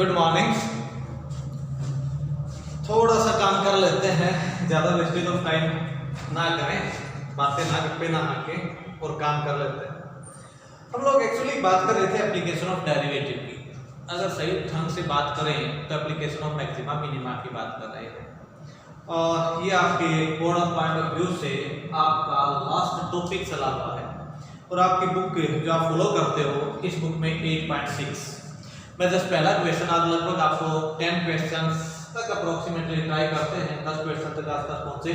Good morning. थोड़ा सा काम कर लेते हैं, ज़्यादा वेस्टेज ऑफ टाइम ना करें, बातें ना गप्पे ना आके और काम कर लेते हैं। हम लोग एक्चुअली बात कर रहे थे एप्लीकेशन ऑफ डेरिवेटिव की। अगर सही ढंग से बात करें तो एप्लीकेशन ऑफ मैक्सिमा मिनिमा की बात कर रहे हैं, और ये आपके board of point of view से आपका लास्ट टॉपिक चला हुआ है। और आपकी बुक जो आप फॉलो करते हो, इस बुक में 8.6 मैं जस्ट पहला क्वेश्चन आज लगभग आपको 10 क्वेश्चन तक अप्रोक्सीमेटली ट्राई करते हैं, 10 क्वेश्चन तक आसपास पहुंचे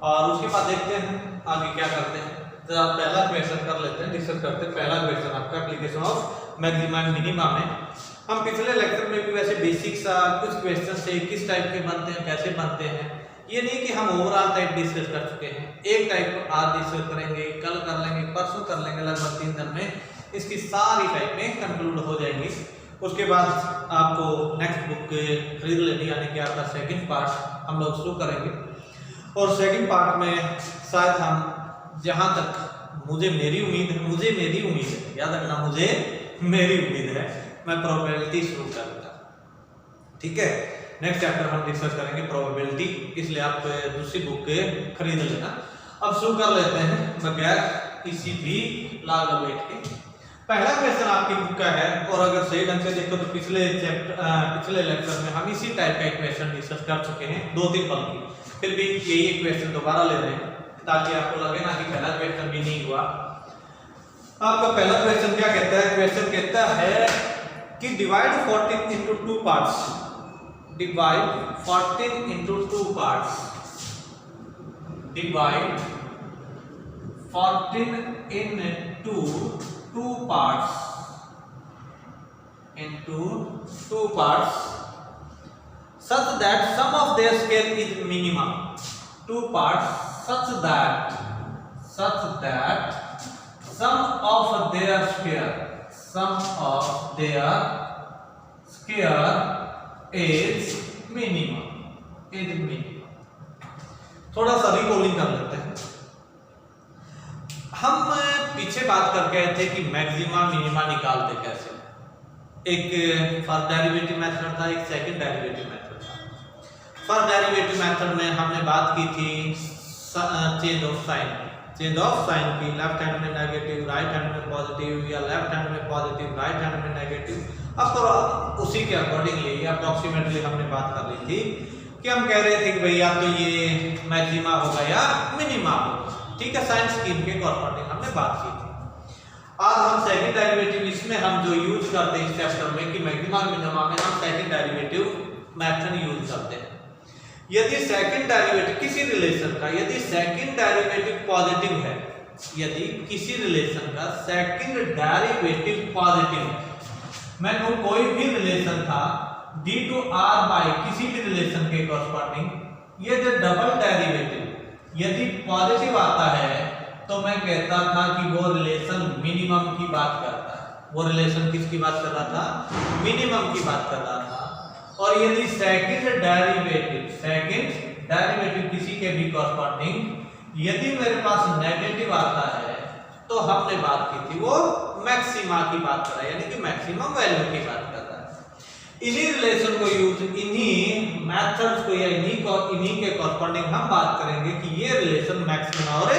और उसके बाद देखते हैं आगे क्या करते हैं। तो आप पहला क्वेश्चन कर लेते हैं, डिस्कस करते हैं। पहला क्वेश्चन आपका application of maxima and minima में। हम पिछले लेक्चर में भी वैसे बेसिक सा कुछ क्वेश्चन से किस टाइप के बनते हैं, कैसे बनते हैं, ये नहीं कि हम ओवरऑल टाइप डिस्कस कर चुके हैं। एक टाइप आज डिस्कस करेंगे, कल कर लेंगे, परसों कर लेंगे, लगभग 3 दिन में इसकी सारी टाइप में कंक्लूड हो जाएंगी। उसके बाद आपको नेक्स्ट बुक खरीद लेनी, यानी कि आपका सेकंड पार्ट हम लोग शुरू करेंगे। और सेकंड पार्ट में शायद हम जहां तक मुझे मेरी उम्मीद है, याद रखना मुझे मेरी उम्मीद है, मैं प्रोबेबिलिटी शुरू करूंगा। ठीक है, नेक्स्ट चैप्टर हम डिस्कस करेंगे प्रोबेबिलिटी, इसलिए आप दूसरी बुक खरीद लेना। अब शुरू कर लेते हैं बगैर किसी भी लाग लपेट के। पहला क्वेश्चन आपकी बुक का है, और अगर सही ढंग से देखो तो पिछले लेक्चर में हम इसी टाइप का एक क्वेश्चन डिस्कस कर चुके हैं, 2-3 पल की। फिर भी यही क्वेश्चन दोबारा ले रहे हैं ताकि आपको लगे ना कि पहला क्वेश्चन भी नहीं हुआ। आपका पहला क्वेश्चन क्या कहता है? क्वेश्चन कहता है कि divide 14 into 2 parts, divide 14 into 2 parts, divide 14 into 2 parts, into 2 parts, such that sum of their square is minimum. 2 parts such that sum of their square is minimum. थोड़ा सा रिकॉलिंग कर लेते हैं। हम पीछे बात कर गए थे कि मैक्सिमा मिनिमा निकालते कैसे। एक फर्स्ट डेरिवेटिव मेथड था, एक सेकंड डेरिवेटिव मेथड था। फर्स्ट डेरिवेटिव मेथड में हमने बात की थी चेंज ऑफ साइन की, लेफ्ट हैंड में नेगेटिव, राइट हैंड में पॉजिटिव, या लेफ्ट हैंड में पॉजिटिव, राइट हैंड में नेगेटिव। अब तो उसी के अकॉर्डिंगली अप्रोक्सीमेटली हमने बात कर ली थी कि हम कह रहे थे कि भैया तो ये मैक्सिमा होगा या मिनिमा होगा। ठीक है, साइन स्कीम के कॉरस्पॉन्डिंग हमने बात की थी। आज हम सेकंड डेरिवेटिव, इसमें हम जो यूज करते हैं इस चैप्टर में कि मैक्सिमा मिनिमा में हम सेकंड डेरिवेटिव मेथड यूज करते हैं। यदि सेकंड डेरिवेटिव किसी रिलेशन का, यदि सेकंड डेरिवेटिव पॉजिटिव है, यदि किसी रिलेशन का सेकंड डेरिवेटिव पॉजिटिव है, मैं कहूं कोई भी रिलेशन था d to r बाय किसी भी रिलेशन के कॉरस्पॉन्डिंग, ये जो डबल डेरिवेटिव यदि पॉजिटिव आता है तो मैं कहता था कि वो रिलेशन मिनिमम की बात करता है। वो रिलेशन किसकी बात कर रहा था? मिनिमम की बात कर रहा था। और यदि सेकंड डेरिवेटिव किसी के भी कॉरस्पॉन्डिंग यदि मेरे पास नेगेटिव आता है तो हमने बात की थी वो मैक्सिमा की बात कर रहा है, यानी कि मैक्सिमम वैल्यू की बात कर रहा है। इन्हीं रिलेशन को यूज, इन्हीं मेथड्स को या इन्हीं के कॉरस्पॉन्डिंग हम बात करेंगे कि ये रिलेशन मैक्सिमा और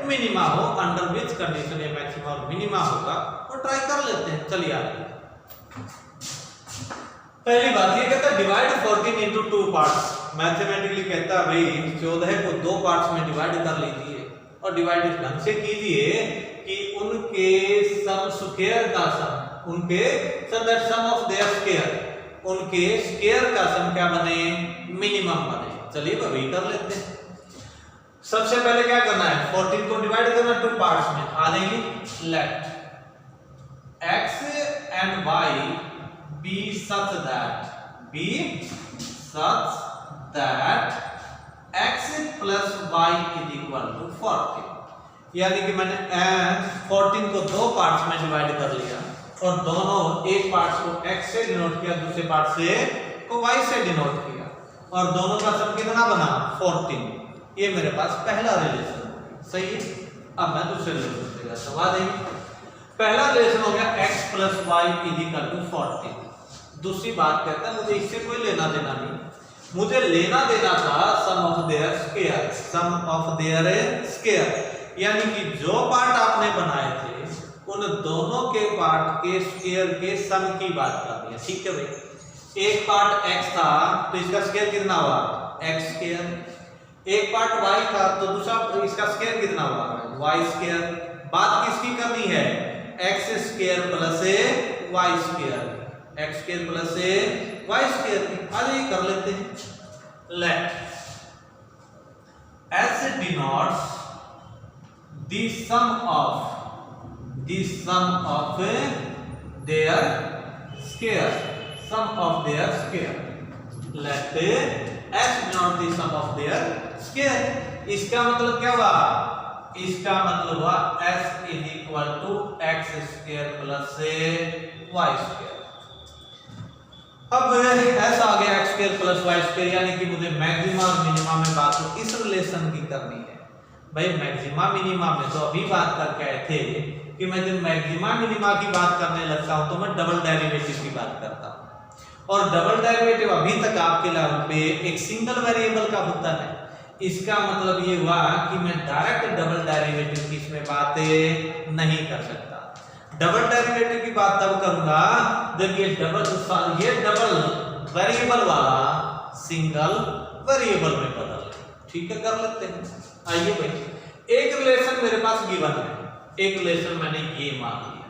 मिनिमा हो, अंडर विच कंडीशन ये मैक्सिमा और मिनिमा होगा, और ट्राई कर लेते हैं। चलिए आगे। पहली बात ये कहता है डिवाइड 14 into 2 parts। मैथमेटिकली कहता है भाई 14 को 2 पार्ट्स में डिवाइड कर लीजिए, और डिवाइड इस ढंग से कीजिए कि उनके सम स्क्वायर का सम, उनके सम ऑफ देयर स्क्वायर, उनके स्क्वायर का सम क्या बने? मिनिमम बने। चलिए वही कर लेते हैं। सबसे पहले क्या करना है? 14 को डिवाइड करना 2 पार्ट्स में। आ जाएंगे, late x and y be such that x plus y is equal to 14। यानी कि मैंने 14 को 2 पार्ट्स में डिवाइड कर लिया, और दोनों एक पार्ट को x से डिनोट किया, दूसरे पार्ट से को y से डिनोट किया, और दोनों का सम कितना बना? 14। ये मेरे पास पहला रिलेशन। सही है। अब मैं दूसरे रिलेशन पे जाता हूं। पहला रिलेशन हो गया x plus y is equal to 14। दूसरी बात कहता है मुझे इससे कोई लेना देना नहीं, मुझे लेना देना था sum of their square, sum of their square, यानी कि जो पार्ट आपने बनाए थे उन दोनों के पार्ट के स्क्वायर के सम की बात करनी है। ठीक है भाई, एक पार्ट x था तो इसका स्क्वायर कितना हुआ x स्क्वायर, एक पार्ट y था तो दूसरा इसका स्क्वायर कितना हुआ y स्क्वायर। बात किसकी करनी है x square plus y square, x square plus y square की। आइए कर लेते हैं। Let s denotes the sum of their square, sum of their square, let s denote the sum of their square। इसका मतलब क्या हुआ, इसका मतलब हुआ s is equal to x square plus y square। अब ऐसा आ गया x square plus y square, यानी कि मुझे मैक्सिमा और मिनिमा में बात तो इस रिलेशन की करनी है। भाई मैक्सिमा मिनिमा में तो अभी बात करके आए थे कि मैं जब मैक्सिमा मिनिमा की बात करने लगता हूं तो मैं डबल डेरिवेटिव की बात करता हूं, और डबल डेरिवेटिव अभी तक आपके लेवल पे एक सिंगल वेरिएबल का होता है। इसका मतलब ये हुआ कि मैं डायरेक्ट डबल डेरिवेटिव की इसमें बातें नहीं कर सकता। डबल डेरिवेटिव की बात तब करूंगा जब ये डबल वेरिएबल वाला सिंगल वेरिएबल में बदल। ठीक है, कर लेते हैं। आइए भाई, एक रिलेशन मेरे पास गिवन है, एक रिलेशन मैंने ये मान लिया।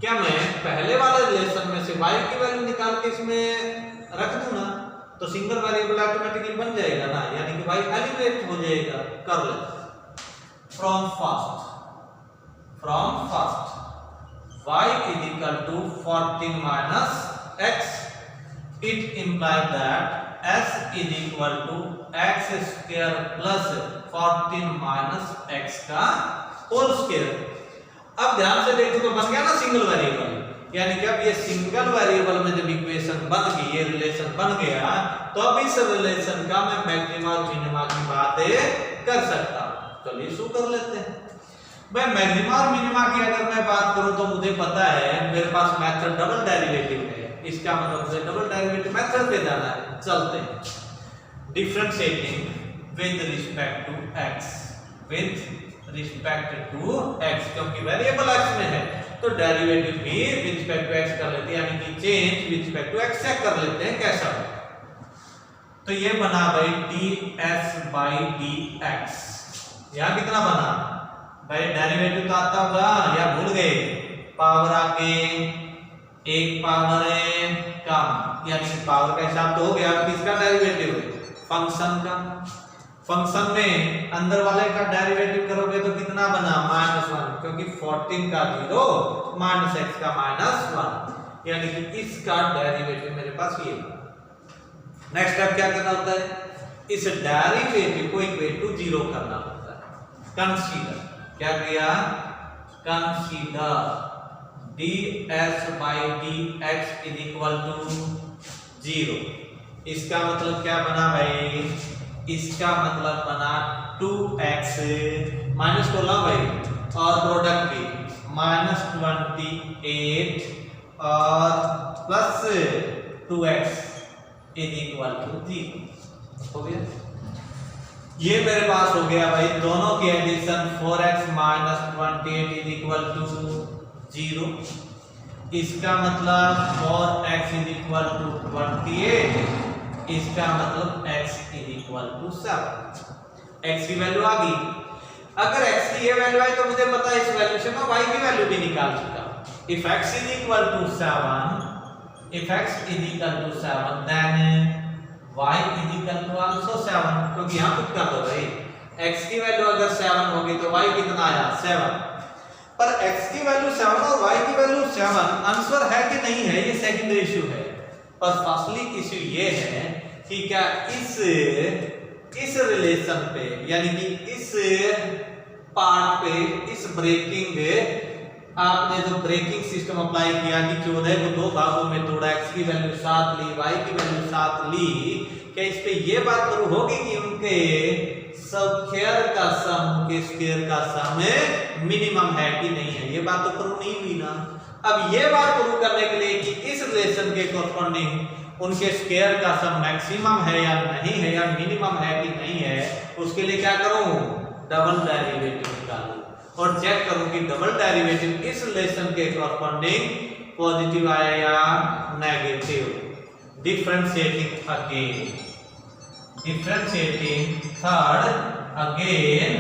क्या मैं पहले वाले रिलेशन में से y की वैल्यू निकाल के इसमें रख दूं ना तो सिंगल वेरिएबल ऑटोमेटिकली बन जाएगा ना, यानी कि y एलिमिनेट हो जाएगा। कर लेते। From first y is equal to 14 minus x, it implies that s is equal to x square plus 14 minus x का होल स्क्वायर। अब ध्यान से देखो तो बन गया ना सिंगल वेरिएबल, यानी कि अब ये सिंगल वेरिएबल में जब इक्वेशन बन गई, ये रिलेशन बन गया, तो अब इस रिलेशन का मैं मैक्सिमा और मिनिमा की बातें कर सकता हूं। चलिए शुरू कर लेते हैं। भाई मैक्सिमा और मिनिमा की अगर मैं बात करूं तो मुझे पता है मेरे पास मेथड डबल डेरिवेटिव है, इसका मतलब मुझे डबल डेरिवेटिव मेथड पे जाना है। चलते हैं। Differentiating with respect to x, with respect to x, क्योंकि वेरिएबल x में है तो डेरिवेटिव भी विद रिस्पेक्ट टू x कर लेते हैं, यानी कि change with respect to x check कर लेते हैं कैसा होगा। तो ये बना भाई ds/dx। यहां कितना बना भाई, डेरिवेटिव तो आता होगा या भूल गए, पावर आके एक पावर है कम, यानी पावर का हिसाब तो हो गया। किसका डेरिवेटिव, फंक्शन का। फंक्शन में अंदर वाले का डेरिवेटिव करोगे तो कितना बना -1, क्योंकि 14 का 0 माइनस x का -1, यानी कि इसका डेरिवेटिव मेरे पास ये। नेक्स्ट स्टेप क्या करना होता है, इस डेरिवेटिव को इक्वल टू 0 करना होता है। कंसीडर, क्या किया, consider ds/dx is equal to 0। इसका मतलब क्या बना भाई, इसका मतलब बना 2x माइनस को ला भाई और प्रोडक्ट भी -28 और plus 2x is equal to 0 हो गया। ये मेरे पास हो गया भाई दोनों की addition 4x - 28 is equal to 0। इसका मतलब 4x is equal to 28, इसका मतलब x is equal to 7। x की वैल्यू आ गई। अगर x की ये वैल्यू आई तो मुझे पता है इस वैल्यू से मैं y की वैल्यू भी निकाल सकता हूं। if x is equal to 7, if x is equal to 7 then y is equal to also 7, क्योंकि यहां कुछ कर दो भाई, x की वैल्यू अगर 7 होगी तो y कितना आया 7, पर x की वैल्यू 7 और y की वैल्यू 7 आंसर है कि नहीं है ये सेकंडरी इशू है। पर फर्स्टली इशू ये है कि क्या इस रिलेशन पे, यानी कि इस पार्ट पे, इस ब्रेकिंग आपने जो ब्रेकिंग सिस्टम अप्लाई किया कि 14 को 2 भागों में तोड़ा, x की वैल्यू 7 ली, y की वैल्यू 7 ली, क्या इस पे ये बात करूं होगी कि उनके स्क्वायर का सम, उनके स्क्वायर का सम मिनिमम है कि नहीं है, ये बात तो करूं नहीं हुई ना। अब ये बात प्रूव करने के लिए कि इस रिलेशन के कॉरस्पॉन्डिंग उनके स्क्वायर का सम मैक्सिमम है या नहीं है, या मिनिमम है कि नहीं है, उसके लिए क्या करूं, डबल डेरिवेटिव निकालूं और चेक करूं कि डबल डेरिवेटिव इस रिलेशन के कॉरस्पॉन्डिंग पॉजिटिव आया या negative. Differentiating again, differentiating third again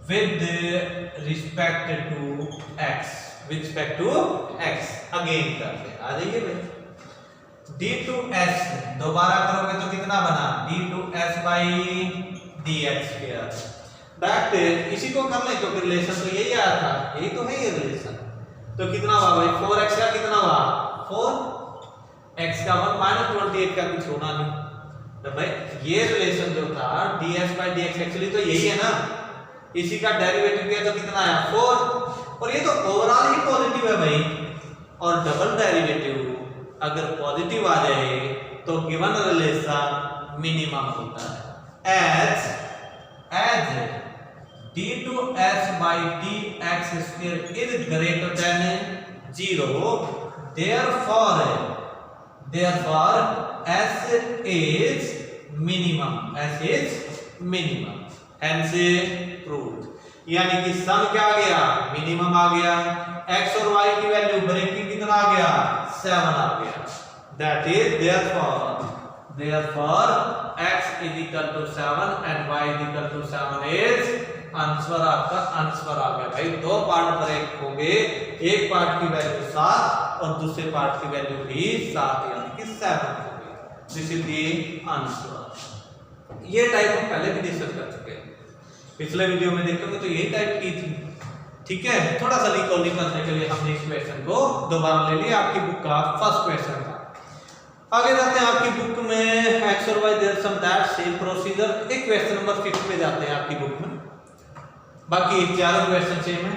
with respect to x, with respect to x again करते हैं। आ जाइए भाई, d2s दोबारा करोगे तो कितना बना, d2s by dx square. Direct इसी को कर ले क्योंकि रिलेशन तो यही आया था, यही तो है ये रिलेशन। तो कितना हुआ भाई, 4x का कितना हुआ 4, x का 1 माइनस 28 का कुछ होना नहीं। तो भाई ये रिलेशन जो था ds by dx एक्चुअली तो यही है ना, इसी का डेरिवेटिव किया तो कितना आया 4, और ये तो ओवरऑल ही पॉजिटिव है भाई। और डबल डेरिवेटिव अगर पॉजिटिव आ जाए तो गिवन रिलेशन मिनिमम होता है। as d2s by dx square is greater than 0, therefore s is minimum, hence proved। यानी कि सम क्या आ गया, मिनिमम आ गया। x और y की वैल्यू ब्रेकिंग कितना आ गया 7 आ गया। That is therefore x is equal to 7 and y is equal to 7 is answer, आपका आंसर आ गया भाई। दो पार्ट ब्रेक होंगे, एक पार्ट की वैल्यू 7 और दूसरे पार्ट की वैल्यू भी 7 यानी कि 7 होगी। This is the answer. ये टाइप हम पहले भी डिस्कस कर चुके हैं, पिछले वीडियो में देखोगे तो यही टाइप की थी, ठीक है। थोड़ा सा रिकॉलिंग करने के लिए हमने इस क्वेश्चन को दोबारा ले लिया, आपकी बुक का फर्स्ट क्वेश्चन था। आगे जाते हैं आपकी बुक में x और y there some that same procedure. एक क्वेश्चन नंबर 5 पे जाते हैं आपकी बुक में, बाकी चारों क्वेश्चन सेम है,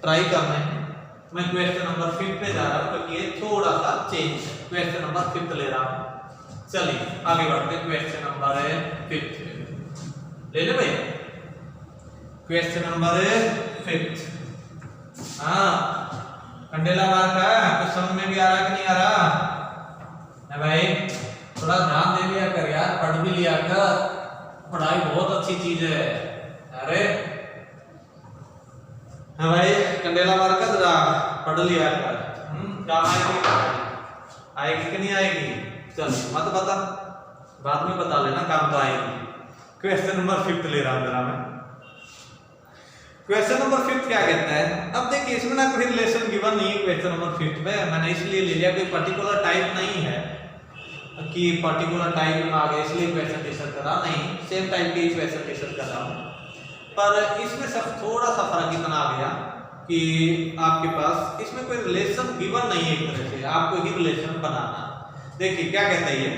ट्राई करना है। मैं क्वेश्चन नंबर 5 पे जा रहा हूं क्योंकि ये थोड़ा सा चेंज है, क्वेश्चन नंबर 5 ले रहा हूं। चलिए आगे बढ़ते हैं, क्वेश्चन नंबर 5 ले ले भाई, क्वेश्चन नंबर 5। हाँ कंडेला मार्क है, कुछ समझ में भी आ रहा कि नहीं आ रहा है भाई? थोड़ा ध्यान दे लिया कर यार, पढ़ भी लिया कर, पढ़ाई बहुत अच्छी चीज है। अरे हाँ भाई कंडेला मार कर जरा पढ़ लिया कर, काम आएगी कि नहीं आएगी? चल मत बता, बाद में बता लेना, काम तो आएगी। क्वेश्चन नंबर 5 ले रहा हूं जरा मैं। क्वेश्चन नंबर 5 क्या कहता है? अब देखिए इसमें ना कोई रिलेशन गिवन नहीं है क्वेश्चन नंबर 5 में, मैंने इसलिए ले लिया, कोई पर्टिकुलर टाइप नहीं है कि पर्टिकुलर टाइप में आ गया इसलिए क्वेश्चन डिस्कस कर रहा, नहीं सेम टाइप के क्वेश्चन डिस्कस कर रहा हूं। पर इसमें सब थोड़ा सा फर्क इतना आ गया कि आपके पास इसमें कोई रिलेशन गिवन नहीं है, एक तरह से आपको ही रिलेशन बनाना। देखिए क्या कहता है ये,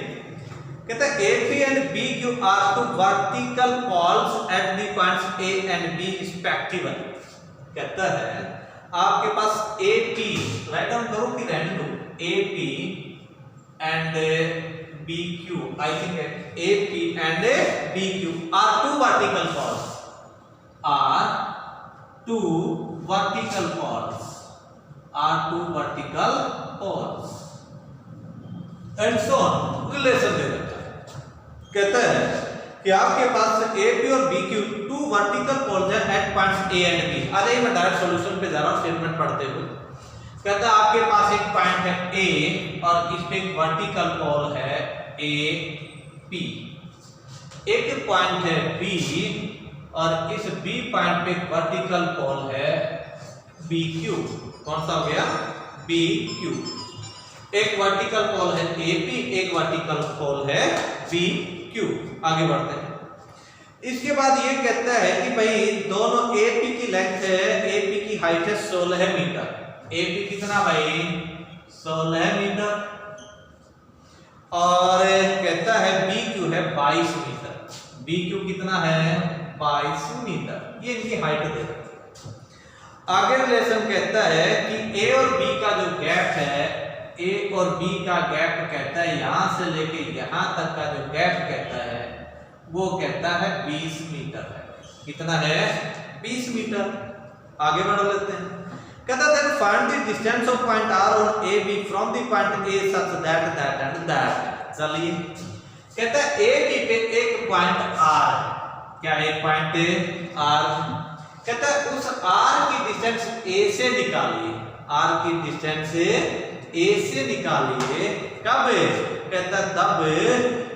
कहता है AP and BQ are two vertical poles at the points A and B respectively। कहता है आपके पास AP, राइट डाउन करो कि रहने दो, AP and BQ, I think AP and BQ are two vertical poles, are two vertical poles, are two vertical poles and so on। Relation दे देता है, कहता है कि आपके पास AP और BQ टू वर्टिकल पोल्स है at points A and B। आ जाइए मैं डायरेक्ट सॉल्यूशन पे जा रहा हूं स्टेटमेंट पढ़ते हुए। कहता है आपके पास एक पॉइंट है A और इस पे एक वर्टिकल पोल है AP, एक पॉइंट है B और इस B पॉइंट पे एक वर्टिकल पोल है BQ। कौन सा हो गया? BQ। एक वर्टिकल पोल है AP, एक वर्टिकल पोल है BQ। आगे बढ़ते हैं। इसके बाद ये कहता है कि भाई दोनों AP की लेंथ है, AP की हाइट है 16 मीटर। AP कितना भाई? 16 मीटर। और कहता है BQ है 22 मीटर। BQ कितना है? 22 मीटर। ये इनकी हाइट दे रखी है। आगे रिलेशन कहता है कि A और B का जो गैप है, A और B का गैप कहता है यहां से लेके यहां तक का जो गैप कहता है वो कहता है 20 मीटर है। कितना है? 20 मीटर। आगे बढ़ लेते हैं। कहता then find the distance of point R और A B from the point A such that that and that. चलिए कहता है ए बी पे एक पॉइंट आर, क्या एक पॉइंट आर, कहता है उस आर की डिस्टेंस ए से निकालिए, आर की डिस्टेंस ए से निकालिए, कब, कहता है तब,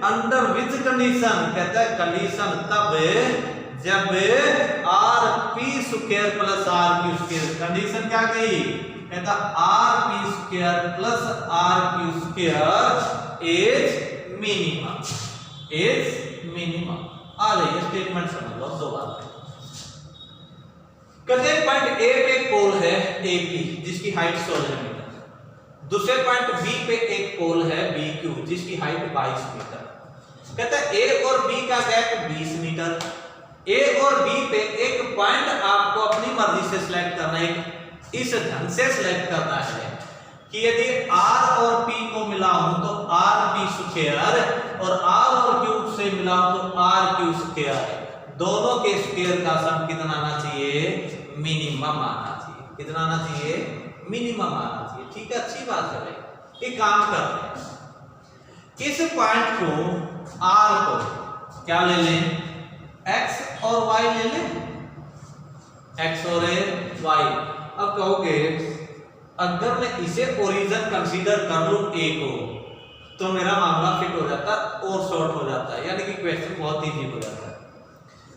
अंडर विच कंडीशन, कहता है कंडीशन तब जब R P square plus R Q square, condition क्या कही, कहता R P square plus R Q square is minimum, is minimum. आ जाइए स्टेटमेंट समझ लो दो बात। कहते हैं पॉइंट ए पे एक पोल है ए पी जिसकी हाइट 16 मीटर, दूसरे पॉइंट बी पे एक पोल है बी क्यू जिसकी हाइट 22 मीटर। कहता है ए और बी का गैप 20 मीटर। ए और बी पे एक पॉइंट आपको अपनी मर्जी से सिलेक्ट करना है, इस ढंग से सिलेक्ट करना है कि यदि आर और पी को मिलाऊं तो आर पी स्क्वायर और आर और क्यू से मिलाऊं तो आर क्यू स्क्वायर, दोनों के स्क्वायर का सम कितना आना चाहिए, मिनिमम आना चाहिए। कितना आना चाहिए, मिनिमम आना चाहिए। ठीक है, अच्छी बात है भाई। एक काम करते हैं, इस पॉइंट को आर को क्या ले लें, x और y ले लें, x और y। अब कहोगे अगर मैं इसे ओरिजिन कंसीडर कर लूं a को तो मेरा मामला फिट हो जाता और शॉर्ट हो जाता है, यानी कि क्वेश्चन बहुत इजी हो जाता है।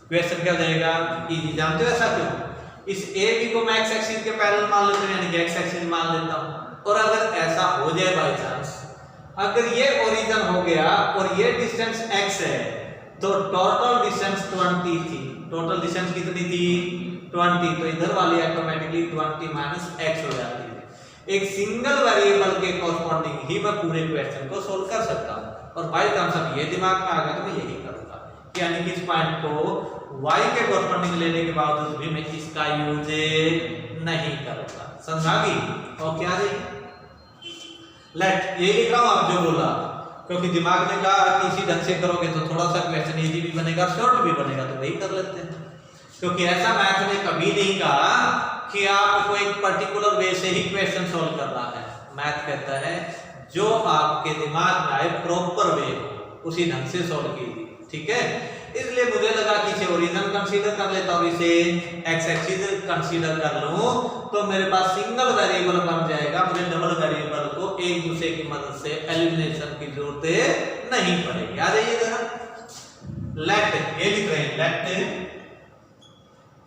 क्वेश्चन क्या जाएगा, इजी। जानते हो ऐसा क्यों, इस a b को मैं x एक्सिस के पैरेलल मान लेता हूं, यानी कि x एक्सिस मान लेता हूं। और अगर ऐसा हो जाए बाय चांस, अगर ये ओरिजिन हो गया और ये डिस्टेंस x है तो टोटल डिस्टेंस 20 थी, टोटल डिस्टेंस कितनी थी, 20, तो इधर वाली ऑटोमेटिकली 20 माइनस x हो जाती है। एक सिंगल वेरिएबल के कॉरस्पॉन्डिंग ही मैं पूरे क्वेश्चन को सोल्व कर सकता हूं, और बाय चांस अब ये दिमाग में आ गया तो मैं यही करूंगा, यानी कि इस पॉइंट को y के कॉरस्पॉन्डिंग लेने के बावजूद भी मैं इसका यूज नहीं करूंगा। समझ आ गई। और क्या है लेट, ये लिख रहा हूं आप जो बोला, क्योंकि दिमाग ने कहा कि इसी ढंग से करोगे तो थोड़ा सा क्वेश्चन इजी भी बनेगा, शॉर्ट भी बनेगा, तो वही कर लेते हैं। क्योंकि ऐसा मैथ ने कभी नहीं कहा कि आपको एक पर्टिकुलर वे से ही क्वेश्चन सॉल्व करना है। मैथ कहता है जो आपके दिमाग में आए प्रॉपर वे उसी ढंग से सॉल्व कीजिए। ठीक है, इसलिए मुझे लगा कि इसे ओरिजिन कंसीडर कर लेता हूं, इसे एक्स एक्सिस कंसीडर कर लूं तो मेरे पास सिंगल वेरिएबल बन जाएगा, मुझे डबल वेरिएबल को एक दूसरे की मदद से एलिमिनेशन की जरूरत नहीं पड़ेगी। आ जाइए जरा, लेट ए लिख रहे हैं, let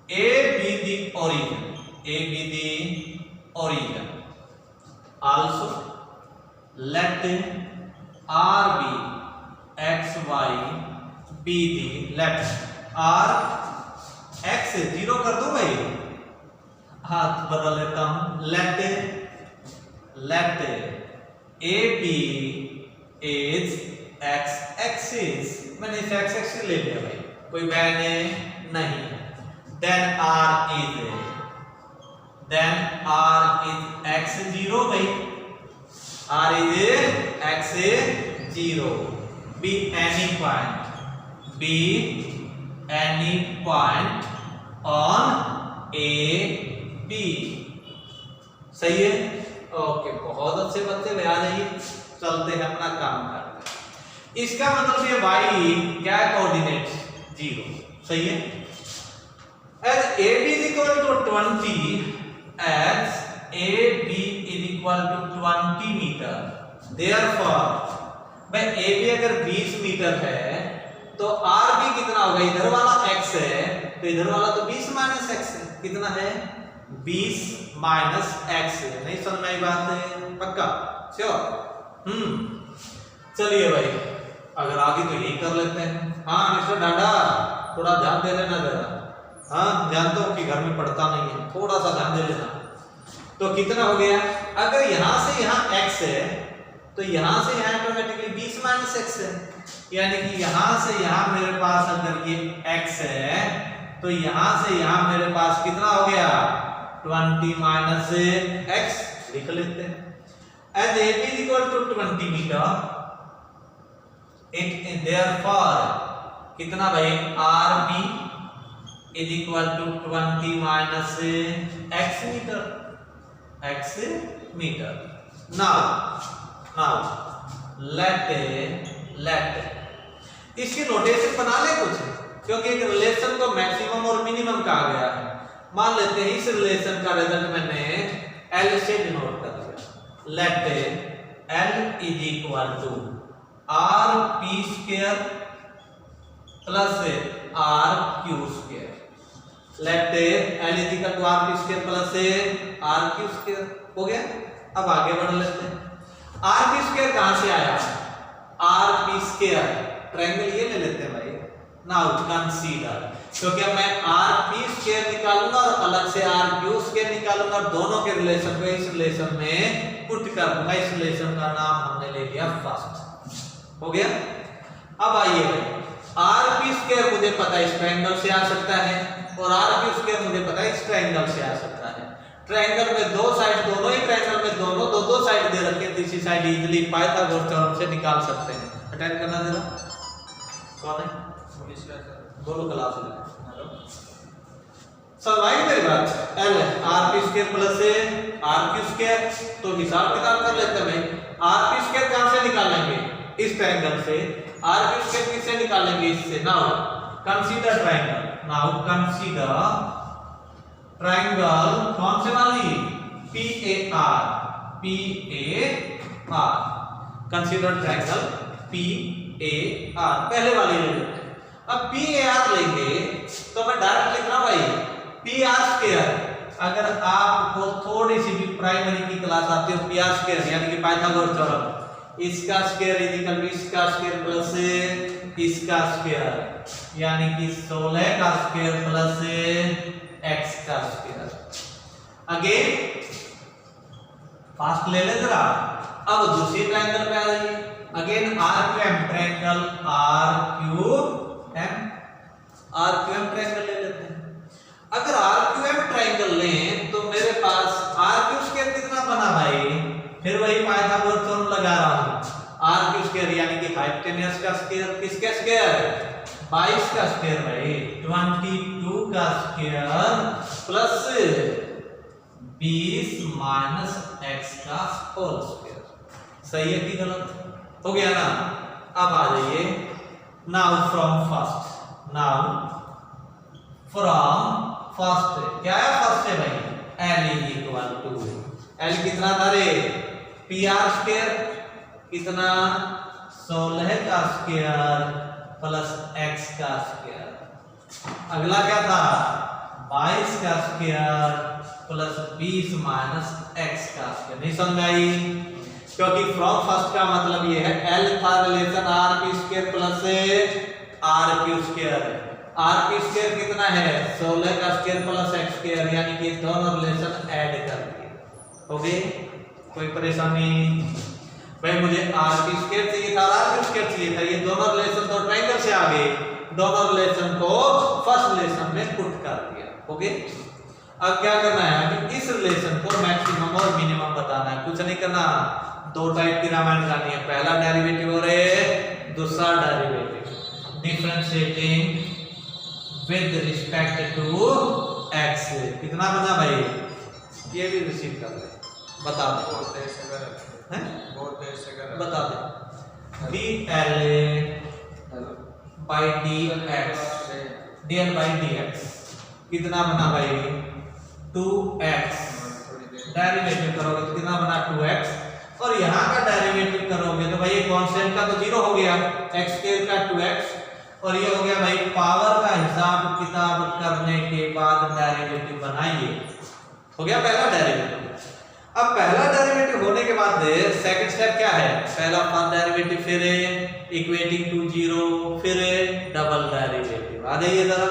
A be the origin, A be the origin, also let R be X Y be the, let R X 0 कर दो भाई, हाथ बदल लेता हूं, let A B is X axis, मैंने इसे एक्स एक्सिस ले लिया भाई, कोई बैन नहीं। देन आर इज एक्स 0 भाई, R is X 0, be any point, be any point on A B, सही है। ओके, बहुत अच्छे बच्चे, में आ जाइए, चलते हैं अपना काम करते। इसका मतलब ये y क्या है, कोऑर्डिनेट 0, सही है। as AB is equal to 20, as AB is equal to 20 metre, therefore भाई AB अगर 20 मीटर है तो आर भी कितना होगा, इधर वाला x है तो इधर वाला तो 20 माइनस x है, कितना है 20 माइनस x है। नहीं समझ में आई बात है, पक्का श्योर। चलिए भाई, अगर आगे तो यही कर लेते हैं। हाँ मिस्टर डांडा, थोड़ा ध्यान दे लेना जरा। हाँ जानता हूँ कि घर में पढ़ता नहीं है, थोड़ा सा ध्यान दे लेना। तो कितना हो गया, अगर यहां से यहां x है तो यहां से यहां ऑटोमेटिकली 20 माइनस x है, यानी कि यहां से यहां मेरे पास अगर ये x है तो यहां से यहां मेरे पास कितना हो गया, 20 माइनस x लिख लेते हैं। as AB is equal to 20 metre, it therefore कितना भाई, RB is equal to 20 minus x metre, x metre. Now let इसकी नोटेशन बना ले कुछ, क्योंकि एक रिलेशन को मैक्सिमम और मिनिमम कहा गया है। मान लेते हैं इस रिलेशन का रिजल्ट मैंने L से डिनोट कर दिया। Let L is equal to R P square plus R Q square. Let L is equal to R P square plus R Q square हो गया। अब आगे बढ़ लेते हैं। आर पी स्क्वायर कहां से आया? आर पी स्क्वायर ट्रायंगल ये ले लेते हैं भाई। नाउ कंसीडर, क्योंकि अब मैं आर पी स्क्वायर निकालूंगा और अलग से आर क्यू स्क्वायर निकालूंगा, दोनों के रिलेशन को इस रिलेशन में पुट कर दूंगा। इस रिलेशन का नाम हमने ले लिया फर्स्ट। हो गया। अब आइए भाई, आर पी स्क्वायर मुझे पता है इस ट्रायंगल से आ सकता है और आर क्यू स्क्वायर मुझे पता है इस ट्रायंगल से आ सकता है। ट्रायंगल में दो साइड, दोनों ही ट्रायंगल में दोनों दो साइड दे रखे, तीसरी साइड इजीली पाइथागोरस थ्योरम से निकाल सकते हैं। अटेंड करना जरा। कौन है? बोलो क्लास में। हेलो समझाइए मेरी बात। L R P square plus R Q square, तो हिसाब किताब कर लेते हैं भाई। आर पी स्क्वायर कहां से निकालेंगे? इस ट्रायंगल से। आर क्यू स्क्वायर किससे निकालेंगे? इससे। Now consider triangle. Now consider triangle कौन से वाली? PAR। कंसीडर ट्रायंगल PAR, पहले वाली ले लेते हैं। अब PAR लेंगे तो मैं डायरेक्ट लिख रहा हूं भाई PR स्क्वायर। अगर आपको थोड़ी सी भी प्राइमरी की क्लास आती हो, PR स्क्वायर यानी कि पाइथागोरस थ्योरम, इसका स्क्वायर इज इक्वल टू इसका स्क्वायर प्लस इसका स्क्वायर, यानी कि 16 का स्क्वायर प्लस x का स्क्वायर। अगेन फास्ट ले ले जरा। अब दूसरी ट्रायंगल पे आ जाइए। Again RQM triangle, RQM triangle ले लेते हैं। अगर RQM ट्रायंगल लें तो मेरे पास RQ स्क्वायर कितना बना भाई? फिर वही पाइथागोरस थ्योरम लगा रहा हूं। RQ स्क्वायर यानी कि हाइपोटेन्यूस का स्क्वायर, किसका स्क्वायर? 22 का स्क्वायर भाई, 22 का स्क्वायर प्लस 20 माइनस x का होल स्क्वायर। सही है कि गलत? हो गया ना। अब आ जाइए। Now from first. क्या है फर्स्ट है भाई? L is equal to L कितना था रे? PR स्क्वायर कितना? 16 का स्क्वायर प्लस x का स्क्वायर। अगला क्या था? 22 का स्क्वायर प्लस 20 माइनस x का स्क्वायर। नहीं समझ आई? क्योंकि फ्रॉम फर्स्ट का मतलब ये है L था relation R P square plus R Q square. R P square कितना है? 16 का स्क्वायर प्लस x स्क्वायर, यानी कि दोनों रिलेशन ऐड कर दिए। हो गए? कोई परेशानी? भाई मुझे आर पी स्क्वायर चाहिए था, आर क्यू स्क्वायर चाहिए था, ये दोनों रिलेशन तो ट्रायंगल से आ गए, दोनों रिलेशन को फर्स्ट रिलेशन में पुट कर दिया। हो गए? अब क्या करना है कि इस रिलेशन को मैक्सिमम और मिनिमम बताना है। कुछ नहीं करना, दो टाइप की रामायण करनी है। पहला डेरिवेटिव और दूसरा derivative. Differentiating with respect to x। कितना बना भाई? ये भी रिसीव कर ले। बता दे। बहुत देर से कर बता दे। dl by dx कितना बना भाई? 2x। डेरिवेटिव करोगे तो कितना बना? 2x। और यहाँ का डेरिवेटिव करोगे तो भाई कांस्टेंट का तो 0 हो गया, x स्क्वायर का 2x, और ये हो गया भाई पावर का हिसाब किताब करने के बाद डेरिवेटिव बनाइए। हो गया पहला डेरिवेटिव। अब पहला डेरिवेटिव होने के बाद सेकंड स्टेप क्या है? पहला फर्स्ट डेरिवेटिव, फिर इक्वेटिंग टू 0, फिर डबल डेरिवेटिव। आ जाइए जरा।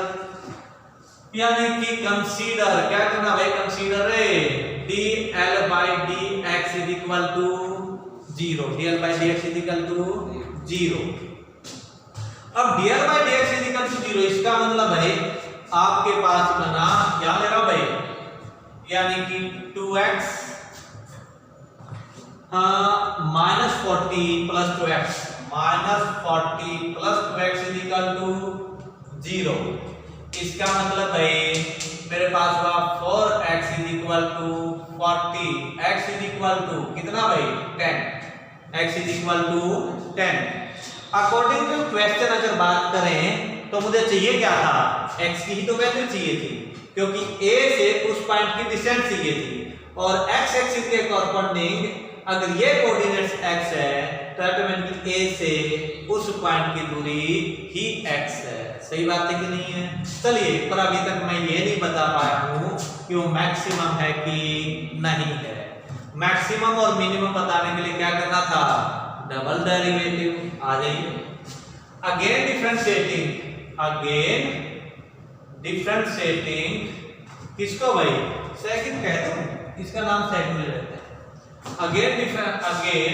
यानी कि कंसीडर, क्या करना भाई? Consider dl by dx is equal to 0। dl by dx is equal to 0। अब dl by dx is equal to 0 इसका मतलब है आपके पास बना, क्या ले रहा भाई? यानी कि 2x minus 40 plus 2x, minus 40 plus 2x is equal to 0। इसका मतलब है मेरे पास हुआ 4x is equal to 40, x is equal to कितना भाई 10, x is equal to 10। According to question अगर बात करें तो मुझे चाहिए क्या था, x की ही तो वैल्यू चाहिए थी, क्योंकि a से उस पॉइंट की डिस्टेंस चाहिए थी, और x एक्सिस के कॉरस्पॉन्डिंग अगर ये कोऑर्डिनेट्स x है तो ऑटोमेटिकली a से उस पॉइंट की दूरी ही x है। सही बात है कि नहीं है? चलिए, पर अभी तक मैं ये नहीं बता पाया हूं कि वो मैक्सिमम है कि नहीं है। मैक्सिमम और मिनिमम बताने के लिए क्या करना था, डबल डेरिवेटिव। आ जाइए, अगेन डिफरेंशिएटिंग किसको भाई, सेकंड कह दो, इसका नाम सेकंड ले लेते हैं। Again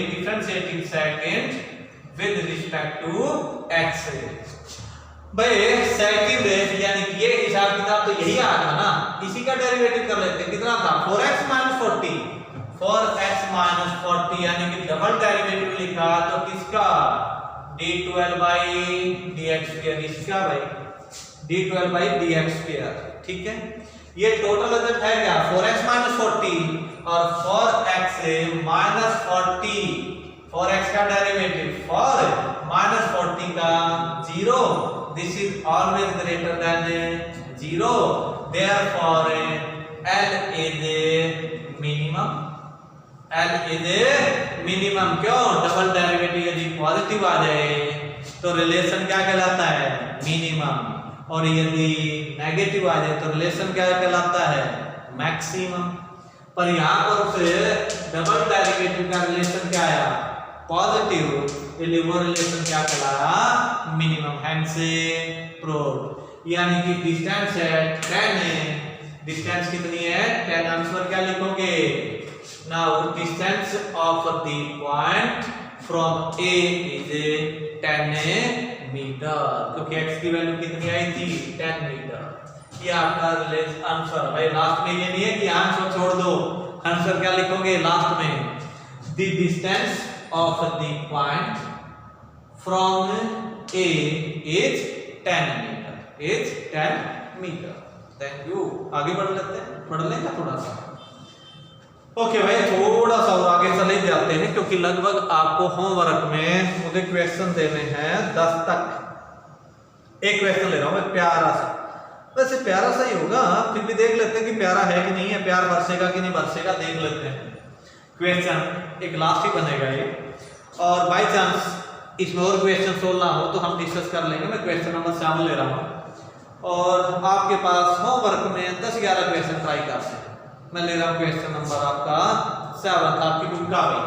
differentiating second with respect to x। भाई सेकंड यानी कि ये हिसाब किताब तो यही आ रहा ना, इसी का डेरिवेटिव कर लेते हैं। कितना था 4x - 40, 4x - 40 यानी कि डबल डेरिवेटिव लिखा तो किसका d12/dx², इसका भाई d12/dx²। ठीक है, ये टोटल रिजल्ट है क्या 4x - 40 और 4x - 40, 4x का डेरिवेटिव 4 - 40 का 0, this is always greater than 0, therefore L is minimum. L is minimum, क्यों, डबल डेरिवेटिव यदि पॉजिटिव आ जाए तो रिलेशन क्या कहलाता है, मिनिमम, और यदि नेगेटिव आ जाए तो रिलेशन क्या कहलाता है, मैक्सिमम। पर यहाँ पर से डबल डेरिवेटिव का रिलेशन क्या आया, पॉजिटिव, इसलिए वो रिलेशन क्या कहलाया, मिनिमम। Hence proved. यानी कि डिस्टेंस है 10 है, डिस्टेंस कितनी है 10, आंसर क्या लिखोगे, now distance of the point from A is 10 metre, क्योंकि x की वैल्यू कितनी आई थी 10 मीटर। ये आपका आंसर भाई। लास्ट में ये नहीं है कि आंसर छोड़ दो, आंसर क्या लिखोगे लास्ट में, the distance of the point from A is 10 metre, is 10 metre. Thank you. आगे बढ़ लेते हैं, पढ़ लेंगे थोड़ा सा। ओके भाई, थोड़ा सा और आगे चले जाते हैं, क्योंकि लगभग आपको होमवर्क में मुझे क्वेश्चन देने हैं 10 तक। एक क्वेश्चन ले रहा हूं मैं प्यारा सा, वैसे प्यारा सा ही होगा, फिर भी देख लेते हैं कि प्यारा है कि नहीं है, प्यार बरसेगा कि नहीं बरसेगा, देख लेते हैं। क्वेश्चन एक लास्ट ही बनेगा ये, और बाय चांस इसमें और क्वेश्चन सोल्व ना हो तो हम डिस्कस कर लेंगे। मैं क्वेश्चन नंबर 7 ले रहा हूँ और आपके पास होमवर्क में 10-11 क्वेश्चन ट्राई करते हैं। मैं ले रहा हूँ क्वेश्चन नंबर आपका 7, आपकी बुक का भी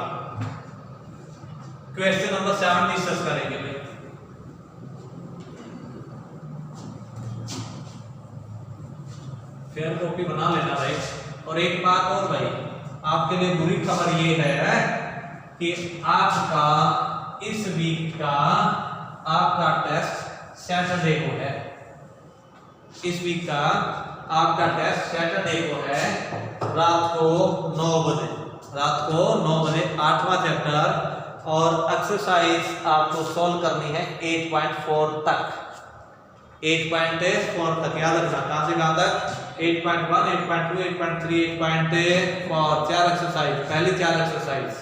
क्वेश्चन नंबर 7 डिस्कस करेंगे भाई। फेयर कॉपी बना लेना भाई। और एक बात और भाई, आपके लिए बुरी खबर ये है कि आपका इस वीक का आपका टेस्ट सैटरडे को है। इस वीक का आपका टेस्ट सैटरडे को है, रात को 9 बजे, रात को 9 बजे 8वां चैप्टर, और एक्सरसाइज आपको सॉल्व करनी है 8.4 तक, 8.4 तक याद रखना। कहां से कहां तक, 8.1, 8.2, 8.3, 8.4, 4 एक्सरसाइज, पहली 4 एक्सरसाइज।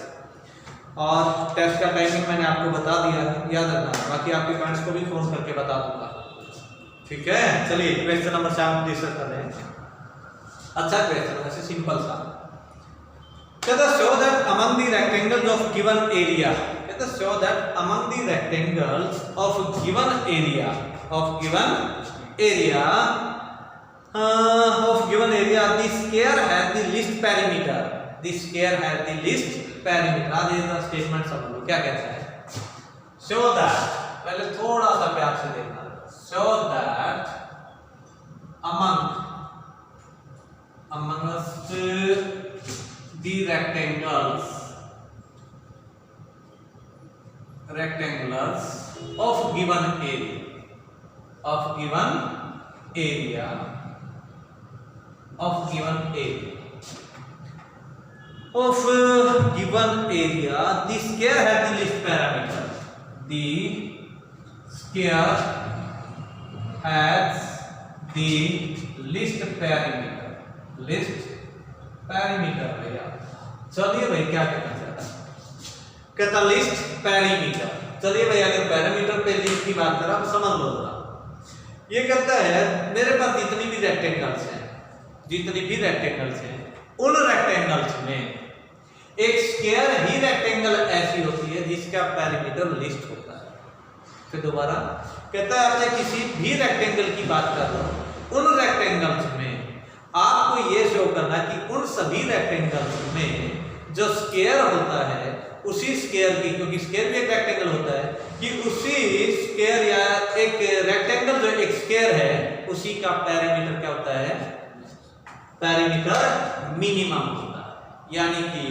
और टेस्ट का टाइमिंग मैंने आपको बता दिया है, याद रखना। बाकी आपके फ्रेंड्स को भी फोन करके बता दूंगा, ठीक है। चलिए क्वेश्चन नंबर 7 डिस्कस कर रहे हैं। अच्छा क्वेश्चन है, वैसे सिंपल सा। कहता है show that among the rectangles of given area, कहता है show that among the rectangles of given area, of given area, of given area the square has the least perimeter, the square has the least perimeter। आज ये statement समझ लो क्या कहता है। show that, पहले थोड़ा सा प्यार से देखना, show that amongst the rectangles of given area, of given area, of given area, of given area, the square has the least parameter, the square has the least parameter, least perimeter भैया। चलिए भाई क्या कहना चाहता है, कहता list perimeter. चलिए भाई अगर पेरीमीटर पे लिस्ट की बात करें आप समझ लो जरा। ये कहता है मेरे पास जितनी भी रेक्टेंगल्स हैं उन रेक्टेंगल्स में एक स्क्वायर ही रेक्टेंगल ऐसी होती है जिसका पेरीमीटर लिस्ट होता है। फिर दोबारा कहता है आपसे किसी भी रेक्टेंगल की बात कर रहा हूं, उन रेक्टेंगल्स में आपको ये शो करना कि उन सभी रेक्टेंगल्स में जो स्क्वायर होता है उसी स्क्वायर की, क्योंकि स्क्वायर भी एक रेक्टेंगल होता है, कि उसी स्क्वायर या एक रेक्टेंगल जो एक स्क्वायर है उसी का पेरीमीटर क्या होता है, पेरीमीटर मिनिमम होता है। यानी कि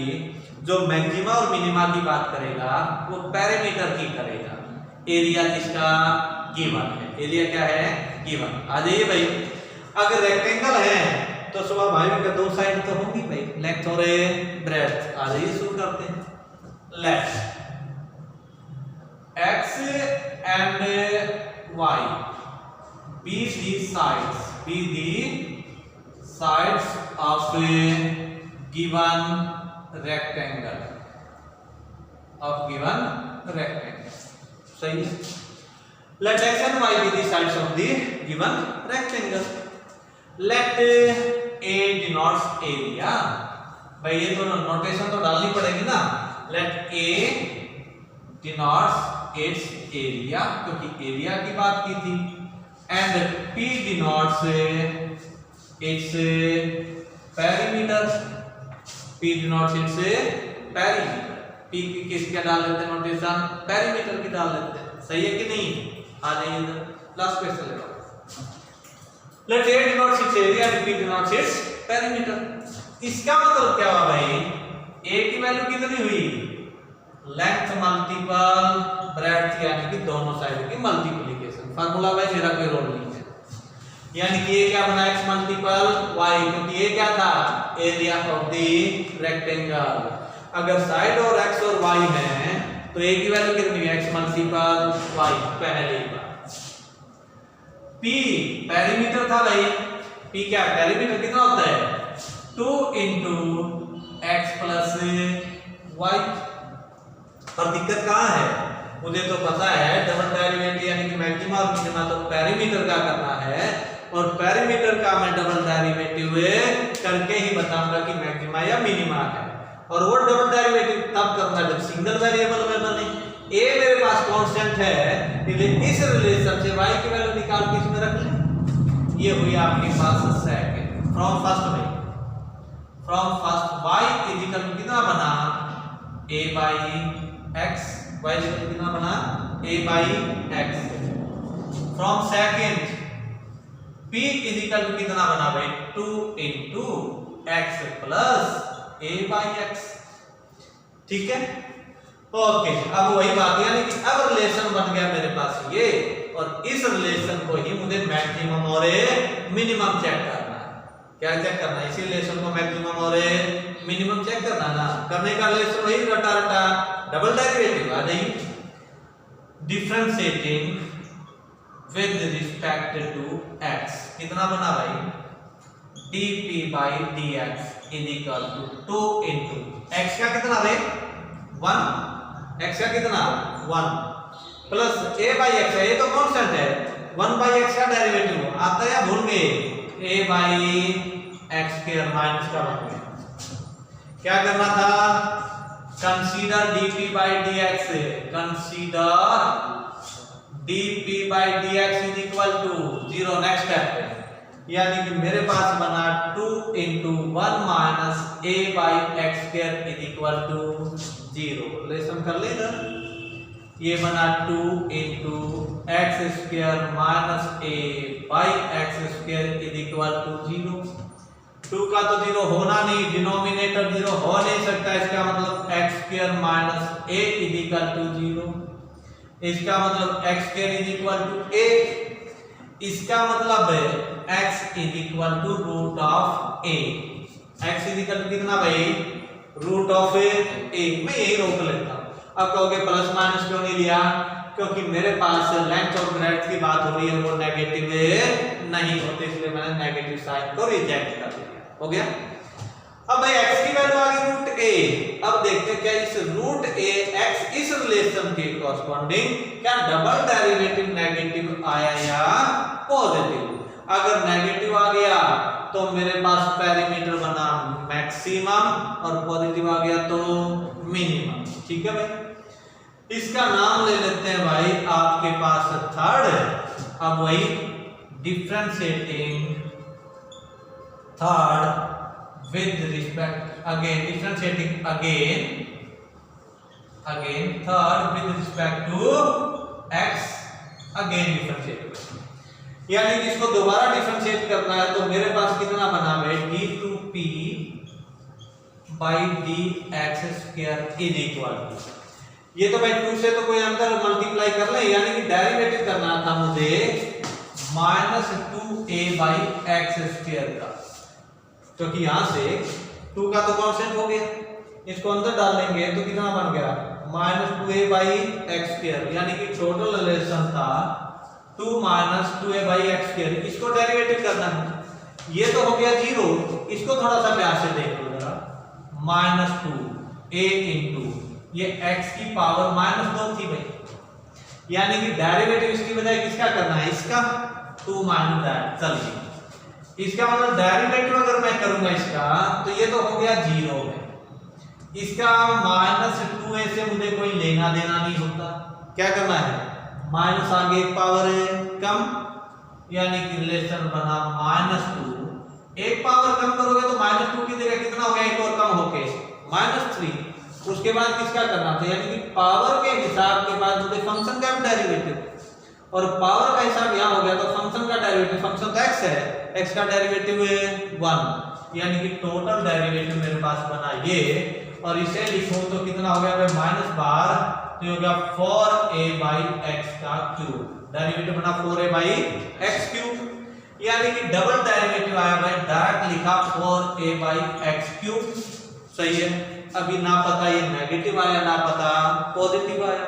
जो मैक्सिमा और मिनिमा की बात करेगा वो पेरीमीटर की करेगा। एरिया किसका गिवन है, एरिया क्या है गिवन। आ जाइए भाई, अगर रेक्टेंगल है तो स्वाभाविक दो साइड तो होंगी भाई, लेंथ और ब्रेड्थ। आ जाइए शुरू करते हैं। Let x and y be the sides of a given rectangle सही है। Let x and y be the sides of the given rectangle. Let a denotes area। भाई ये तो नोटेशन तो डालनी पड़ेगी ना। Let a denotes its area, क्योंकि एरिया की बात की थी, and p denotes its perimeter। p denotes its perimeter। p की किसका डाल लेते हैं नोटेशन, पेरीमीटर की डाल लेते हैं। सही है कि नहीं? आ जाइए इधर लास्ट क्वेश्चन ले लो। Let a denotes its area and p denotes its perimeter। इसका मतलब क्या हुआ भाई, a की वैल्यू कितनी हुई, लेंथ मल्टीपल ब्रेड्थ, यानी कि दोनों साइड की मल्टीप्लिकेशन। फार्मूला भाई मेरा कोई रोल नहीं है, यानी कि ये क्या बना x मल्टीपल y, क्योंकि ये क्या था एरिया ऑफ द रेक्टेंगल। अगर साइड और x और y है तो a की वैल्यू कितनी है, x मल्टीपल y। पहली बात p पेरीमीटर था भाई, p क्या पेरीमीटर कितना होता है 2 into x plus y। पर दिक्कत कहाँ है, मुझे तो पता है डबल डेरिवेटिव यानी कि मैक्सिमा और मिनिमा तो पेरीमीटर का करना है, और पेरीमीटर का मैं डबल डेरिवेटिव करके ही बताऊंगा कि मैक्सिमा या मिनिमा है। और वो डबल डेरिवेटिव तब करना जब सिंगल वेरिएबल में बने। a मेरे पास कांस्टेंट है, इसलिए इस रिलेशन से y की वैल्यू निकाल के इसमें रख लें। ये हुई आपके पास second from first y equal to कितना बना a by x, y equal to कितना बना a by x। From second p equal to कितना बना भाई 2 into x plus a by x। ठीक है, ओके। अब वही बात है, यानी कि अब रिलेशन बन गया मेरे पास ये, और इस रिलेशन को ही मुझे मैक्सिमम और मिनिमम चेक करना है। क्या चेक करना है, इसी रिलेशन को मैक्सिमम और मिनिमम चेक करना ना। करने का रिलेशन वही रटा रटा डबल डेरिवेटिव। आ जाइए, differentiating with respect to x कितना बना भाई dp by dx is equal to 2 into x का कितना भाई 1, x का कितना 1 प्लस a by x है, ये तो कांस्टेंट है। 1 by x का डेरिवेटिव आता है या भूल गए, a by x square minus का बन गया। क्या करना था, consider dp by dx, consider dp by dx is equal to 0। Next step पे यानी कि मेरे पास बना 2 into 1 minus a by x square is equal to 0। Relation कर लेना, ये बना 2 into x square minus a by x square is equal to 0। 2 का तो 0 होना नहीं, डिनोमिनेटर 0 हो नहीं सकता, इसका मतलब x square minus a is equal to 0। इसका मतलब x square is equal to a, इसका मतलब है x is equal to root of a। x is equal to कितना भाई रूट ऑफ a। मैं यही रोक लेता हूं। अब कहोगे प्लस माइनस क्यों नहीं लिया, क्योंकि मेरे पास लेंथ और ब्रेड्थ की बात हो रही है, वो नेगेटिव नहीं होते, इसलिए मैंने नेगेटिव साइन को रिजेक्ट कर दिया। हो गया। अब भाई x की वैल्यू आ गई रूट a। अब देखते हैं क्या इस रूट a x इस रिलेशन के कॉरस्पॉन्डिंग क्या डबल डेरिवेटिव नेगेटिव आया या पॉजिटिव। अगर नेगेटिव आ गया तो मेरे पास पेरीमीटर बना मैक्सिमम और पॉजिटिव आ गया तो मिनिमम। ठीक है भाई, इसका नाम ले लेते हैं भाई आपके पास थर्ड। अब वही differentiating third with respect again differentiating again third with respect to x again differentiate। यानी कि इसको दोबारा डिफरेंशिएट करना है तो मेरे पास कितना बना है d2p by dx square is equal to, ये तो भाई 2 से तो कोई अंतर मल्टीप्लाई कर ले, यानी कि डेरिवेटिव करना था मुझे -2a by x square का, क्योंकि यहां से 2 का तो कांस्टेंट हो गया, इसको अंदर डाल लेंगे तो कितना बन गया -2a by x square, यानी कि टोटल रिलेशन था 2 -2a by x square। इसको डेरिवेटिव करना है, ये तो हो गया 0, इसको थोड़ा सा प्यार से देख लो जरा, -2a into ये x की पावर -2 थी भाई, यानी कि डेरिवेटिव इसकी बजाय किसका करना है, इसका 2 - दैट। चलिए इसका मतलब डेरिवेटिव अगर मैं करूंगा इसका तो ये तो हो गया 0 है, इसका -2a से मुझे कोई लेना देना नहीं होता, क्या करना है माइनस आगे एक पावर है कम, यानी कि रिलेशन बना -2, एक पावर कम करोगे तो -2 की जगह कितना हो गया, एक और कम होके -3। उसके बाद किसका करना था, यानी कि पावर के हिसाब के बाद मुझे फंक्शन का भी डेरिवेटिव, और पावर का हिसाब यहां हो गया तो फंक्शन का डेरिवेटिव, फंक्शन तो x है, x का डेरिवेटिव 1, यानी कि टोटल डेरिवेटिव मेरे पास बना ये, और इसे लिखूं तो कितना हो गया भाई माइनस बार, तो हो गया 4a by x का क्यूब, डेरिवेटिव बना 4a by x क्यूब, यानी कि डबल डेरिवेटिव आया भाई, डायरेक्ट लिखा 4a by x क्यूब। सही है, अभी ना पता ये नेगेटिव आया ना पता पॉजिटिव आया।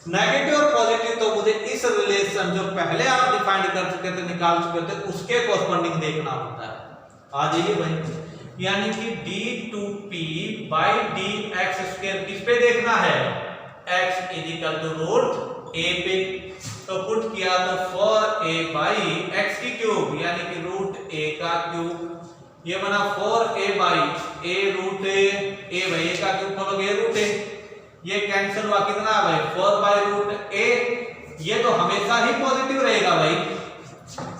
नेगेटिव और पॉजिटिव तो मुझे इस रिलेशन जो पहले आप डिफाइन कर चुके थे, निकाल चुके थे, उसके कॉरस्पॉन्डिंग देखना होता है। आ जाइए भाई, यानी कि d2p by dx स्क्वायर किस पे देखना है, x equal to root a पे, तो पुट किया तो 4a by x की क्यूब, यानी कि रूट a का क्यूब, ये बना 4a by a root a भाई a का क्यूब खोलोगे रूट a, ये कैंसिल हुआ कितना है भाई 4 by रूट a, ये तो हमेशा ही पॉजिटिव रहेगा भाई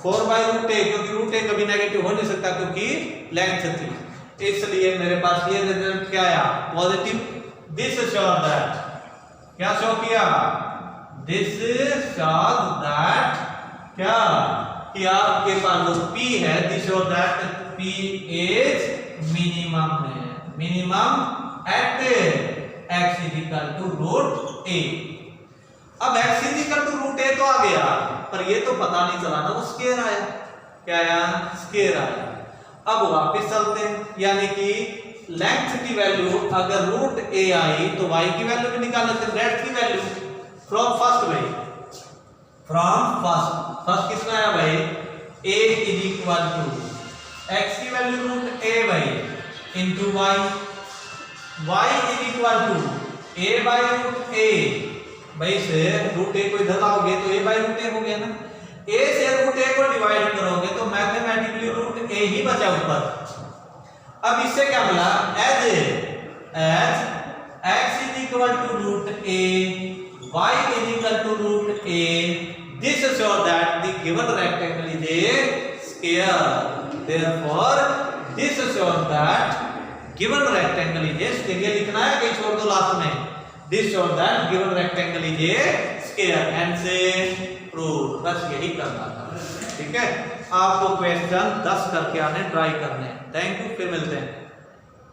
4 by रूट a, क्योंकि रूट a कभी नेगेटिव हो नहीं सकता क्योंकि लेंथ थी, इसलिए मेरे पास ये रिजल्ट क्या आया पॉजिटिव। दिस शोज दैट, क्या शो किया, दिस शोज दैट क्या कि आपके पास जो p है, this shows that p is minimum है, minimum at x is equal to root a। अब x is equal to root a तो आ गया, पर ये तो पता नहीं चला ना, वो स्क्वायर आया, क्या आया स्क्वायर आया। अब वापस चलते हैं, यानी कि लेंथ की वैल्यू अगर रूट a आई तो y की वैल्यू भी निकाल लेते हैं, ब्रेड्थ की वैल्यू फ्रॉम फर्स्ट भाई, फ्रॉम फर्स्ट कितना आया भाई a is equal to x की वैल्यू रूट a भाई into y, y is equal to a by root a, भाई से रूट a को इधर लाओगे तो a बाय रूट a हो गया ना, a से रूट a को डिवाइड करोगे तो मैथमेटिकली रूट a ही बचा ऊपर। अब इससे क्या मिला, as x is equal to root a, y is equal to root a, this shows that the given rectangle is a square, therefore this shows that given rectangle is a square, ये लिखना है कहीं छोड़ दो last में, this shows that given rectangle is a square and से prove, बस यही करना था। ठीक है, आपको क्वेश्चन 10 करके आने ट्राई करने। थैंक यू, फिर मिलते हैं।